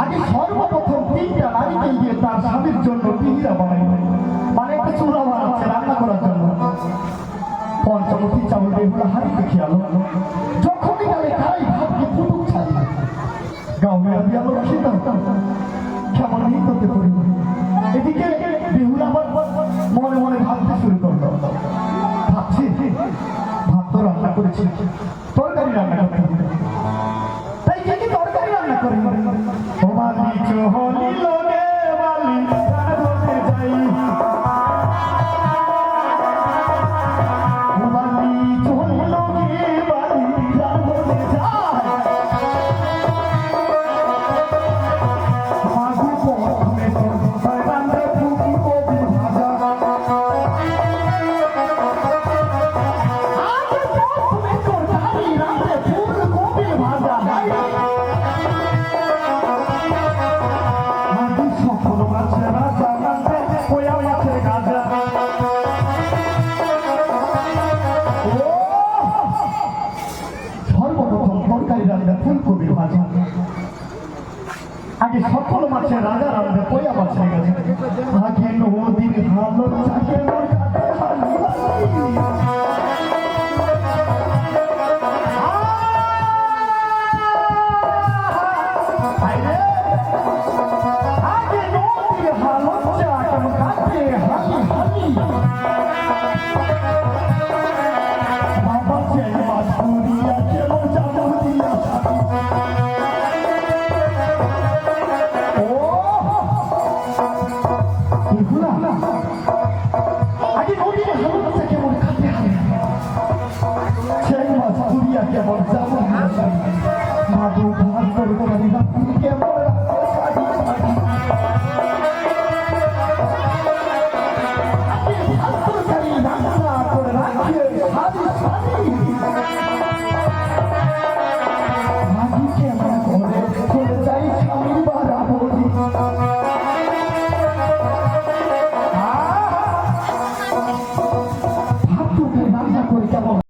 আগে সর্বপ্রথম তিনটা নারীকে গিয়ে তার স্বামীর জন্য তিনটা বানাই, মানে একটা চুলা বানাচ্ছে রান্না করার জন্য। পঞ্চমুখী চাউল বেহুলা হাড়িতে খেয়ালো, যখনই গেলে তারাই ভাবকে ফুটুক ছাড়ি গাও মেয়া দিয়া লক্ষ্মী কেমন নিতে করি। এদিকে বেহুলা মনে মনে ভাবতে শুরু করলো, ভাবছি ভাত তো রান্না করেছি, তরকারি রান্না করতে হবে, তাই কি তরকারি রান্না করি। ও বালি চহলি লোনে বালি রাধতে যাই, ও বালি চহলি লোনে বালি রাধতে যাই। মাগু প্রথমে তরকারি রান্না ফুটি কবি ভাজা, আগে প্রথমে তরকারি রান্না ফুলকপি ভাজা। ফুলকপির ভাজা, আগে সকল মাছের রাজা রান্না পয়া মাছ হয়ে গেছে। আগে নদীর ভালো চাকে আগে নদীর ভালো চাকে কাটে হালি হালি। বাবা চেয়ে মাছ পুরিয়া কেমন যাবো দিয়া আগে নদীর হালুটা কেমন কাটে হালি, সেই মাছ পুরিয়া কেমন যাবো মাদু ভাত তরকারি কেমন তরকারি রান্না করে রাখিয়ে সারি সারি মাঝি কেমন করে চলে যাই স্বামীর বাড়াবি। ভাত রান্না করে কেমন